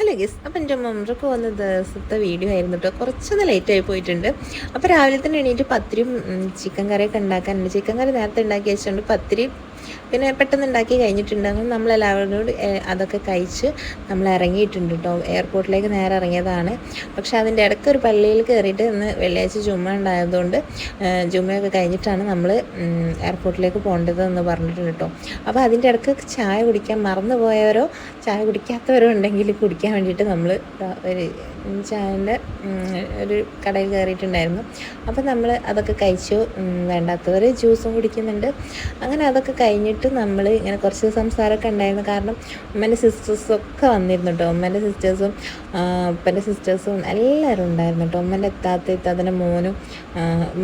Hello ഗീസ്, അപ്പം എൻ്റെ മമ്മക്ക് വന്ന ദിവസത്തെ വീഡിയോ ആയിരുന്നു കേട്ടോ. കുറച്ചൊന്ന് ലേറ്റായി പോയിട്ടുണ്ട്. അപ്പോൾ രാവിലെ തന്നെ എണീറ്റ് പത്തിരിയും ചിക്കൻ കറിയൊക്കെ ഉണ്ടാക്കാനുണ്ട്. ചിക്കൻ കറി നേരത്തെ ഉണ്ടാക്കി വെച്ചിട്ടുണ്ട്. പത്തിരി പിന്നെ പെട്ടെന്ന് ഉണ്ടാക്കി കഴിഞ്ഞിട്ടുണ്ടെങ്കിൽ നമ്മളെല്ലാവരും കൂടി അതൊക്കെ കഴിച്ച് നമ്മൾ ഇറങ്ങിയിട്ടുണ്ട് കേട്ടോ. എയർപോർട്ടിലേക്ക് നേരെ ഇറങ്ങിയതാണ്. പക്ഷേ അതിൻ്റെ ഇടയ്ക്ക് ഒരു പള്ളിയിൽ കയറിയിട്ട് ഇന്ന് വെള്ളിയാഴ്ച ജുമ ഉണ്ടായതുകൊണ്ട് ജുമയൊക്കെ കഴിഞ്ഞിട്ടാണ് നമ്മൾ എയർപോർട്ടിലേക്ക് പോകേണ്ടതെന്ന് പറഞ്ഞിട്ടുണ്ട് കേട്ടോ. അപ്പോൾ അതിൻ്റെ ഇടയ്ക്ക് ചായ കുടിക്കാൻ മറന്നു പോയവരോ ചായ കുടിക്കാത്തവരോ ഉണ്ടെങ്കിൽ കുടിക്കാൻ വേണ്ടിയിട്ട് നമ്മൾ ഒരു ചായൻ്റെ ഒരു കടയിൽ കയറിയിട്ടുണ്ടായിരുന്നു. അപ്പോൾ നമ്മൾ അതൊക്കെ കഴിച്ചു. വേണ്ടാത്തവർ ജ്യൂസും കുടിക്കുന്നുണ്ട്. അങ്ങനെ അതൊക്കെ കഴിഞ്ഞിട്ട് നമ്മൾ ഇങ്ങനെ കുറച്ച് സംസാരമൊക്കെ ഉണ്ടായിരുന്നു. കാരണം ഉമ്മേൻ്റെ സിസ്റ്റേഴ്സൊക്കെ വന്നിരുന്നു കേട്ടോ. ഉമ്മേൻ്റെ സിസ്റ്റേഴ്സും ഉപ്പൻ്റെ സിസ്റ്റേഴ്സും എല്ലാവരും ഉണ്ടായിരുന്നു കേട്ടോ. ഉമ്മേൻ്റെ ഇത്താത്തൻ്റെ മോനും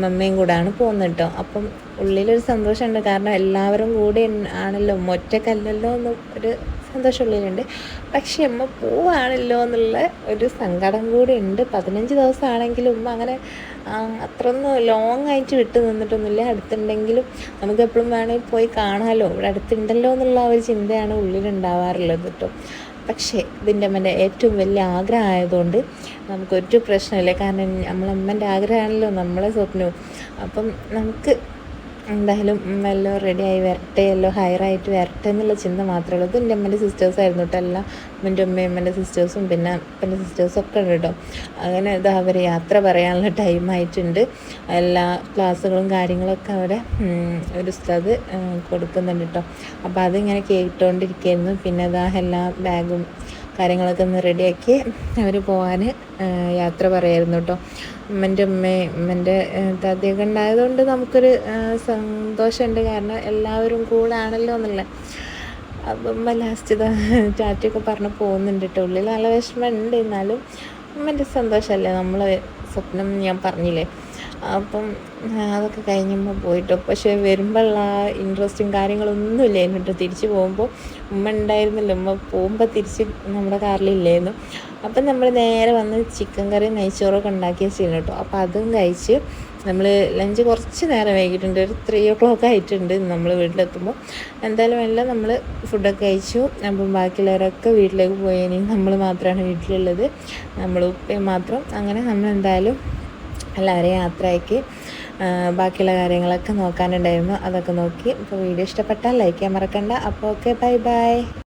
ഉമ്മയും കൂടെയാണ് പോകുന്നത് കേട്ടോ. അപ്പം ഉള്ളിലൊരു സന്തോഷമുണ്ട്. കാരണം എല്ലാവരും കൂടി ആണല്ലോ, ഒറ്റക്കല്ലല്ലോ എന്ന് ഒരു സന്തോഷം ഉള്ളിലുണ്ട്. പക്ഷെ ഉമ്മ പോവാണല്ലോ എന്നുള്ള ഒരു സങ്കടം കൂടി ഉണ്ട്. 15 ദിവസമാണെങ്കിലും ഉമ്മ അങ്ങനെ അത്രയൊന്നും ലോങ് ആയിട്ട് വിട്ട് നിന്നിട്ടൊന്നുമില്ല. അടുത്തുണ്ടെങ്കിലും നമുക്ക് എപ്പോഴും വേണമെങ്കിൽ പോയി കാണാമല്ലോ, ഇവിടെ അടുത്തുണ്ടല്ലോ എന്നുള്ള ഒരു ചിന്തയാണ് ഉള്ളിലുണ്ടാവാറുള്ളത് കേട്ടോ. പക്ഷേ ഇതിൻ്റെ അമ്മേൻ്റെ ഏറ്റവും വലിയ ആഗ്രഹം ആയതുകൊണ്ട് നമുക്കൊരു പ്രശ്നമില്ല. കാരണം നമ്മളമ്മേൻ്റെ ആഗ്രഹമാണല്ലോ നമ്മളെ സ്വപ്നവും. അപ്പം നമുക്ക് എന്തായാലും എല്ലാം റെഡിയായി വരട്ടെ, എല്ലാം ഹയറായിട്ട് വരട്ടെ എന്നുള്ള ചിന്ത മാത്രമേ ഉള്ളൂ. ഇത് എൻ്റെ അമ്മേൻ്റെ സിസ്റ്റേഴ്സായിരുന്നു കേട്ടോ. എല്ലാം എൻ്റെ അമ്മയും അമ്മേൻ്റെ സിസ്റ്റേഴ്സും പിന്നെ അപ്പൻ്റെ സിസ്റ്റേഴ്സൊക്കെ ഉണ്ട് കേട്ടോ. അങ്ങനെ ഇത് അവർ യാത്ര പറയാനുള്ള ടൈമായിട്ടുണ്ട്. എല്ലാ ക്ലാസ്സുകളും കാര്യങ്ങളൊക്കെ അവിടെ ഒരു ഉസ്താദ് കൊടുക്കുന്നുണ്ട് കേട്ടോ. അപ്പോൾ അതിങ്ങനെ കേട്ടുകൊണ്ടിരിക്കുകയായിരുന്നു. പിന്നെ അതാ എല്ലാ ബാഗും കാര്യങ്ങളൊക്കെ ഒന്ന് റെഡിയാക്കി അവർ പോകാൻ യാത്ര പറയായിരുന്നു കേട്ടോ. ഉമ്മൻ്റെ അമ്മയും ഉമ്മൻ്റെ താത്തയൊക്കെ ഉണ്ടായതുകൊണ്ട് നമുക്കൊരു സന്തോഷമുണ്ട്. കാരണം എല്ലാവരും കൂടെ ആണല്ലോ എന്നുള്ള. അപ്പം ഉമ്മ ലാസ്റ്റ് ടാറ്റയൊക്കെ പറഞ്ഞ് പോകുന്നുണ്ട് കേട്ടോ. ഉള്ളിൽ നല്ല വിഷമമുണ്ട്. എന്നാലും ഉമ്മൻ്റെ സന്തോഷമല്ലേ, നമ്മൾ സ്വപ്നം ഞാൻ പറഞ്ഞില്ലേ. അപ്പം അതൊക്കെ കഴിഞ്ഞപ്പോൾ പോയിട്ടോ. പക്ഷേ വരുമ്പോഴുള്ള ഇൻട്രസ്റ്റും കാര്യങ്ങളൊന്നും ഇല്ലായിരുന്നു കേട്ടോ. തിരിച്ച് പോകുമ്പോൾ ഉമ്മ ഉണ്ടായിരുന്നില്ല. ഉമ്മ പോകുമ്പോൾ തിരിച്ച് നമ്മുടെ കാറിലില്ലായിരുന്നു. അപ്പം നമ്മൾ നേരെ വന്ന് ചിക്കൻ കറി നെയ്ച്ചോറൊക്കെ ഉണ്ടാക്കി വെച്ചിരുന്നു കേട്ടോ. അപ്പോൾ അതും കഴിച്ച് നമ്മൾ ലഞ്ച് കുറച്ച് നേരം വൈകിട്ടുണ്ട്. ഒരു 3 o'clock ആയിട്ടുണ്ട് നമ്മൾ വീട്ടിലെത്തുമ്പോൾ. എന്തായാലും എല്ലാം നമ്മൾ ഫുഡൊക്കെ കഴിച്ചു. അപ്പം ബാക്കിയുള്ളവരൊക്കെ വീട്ടിലേക്ക് പോയി. ഇനി നമ്മൾ മാത്രമാണ് വീട്ടിലുള്ളത്, നമ്മൾ ഉപ്പയും മാത്രം. അങ്ങനെ നമ്മൾ എന്തായാലും എല്ലാവരെയും യാത്രയാക്കി ബാക്കിയുള്ള കാര്യങ്ങളൊക്കെ നോക്കാനുണ്ടായിരുന്നു. അതൊക്കെ നോക്കി. ഇപ്പോൾ വീഡിയോ ഇഷ്ടപ്പെട്ടാൽ ലൈക്ക് ചെയ്യാൻ മറക്കണ്ട. അപ്പോൾ ഓക്കെ, ബൈ ബൈ.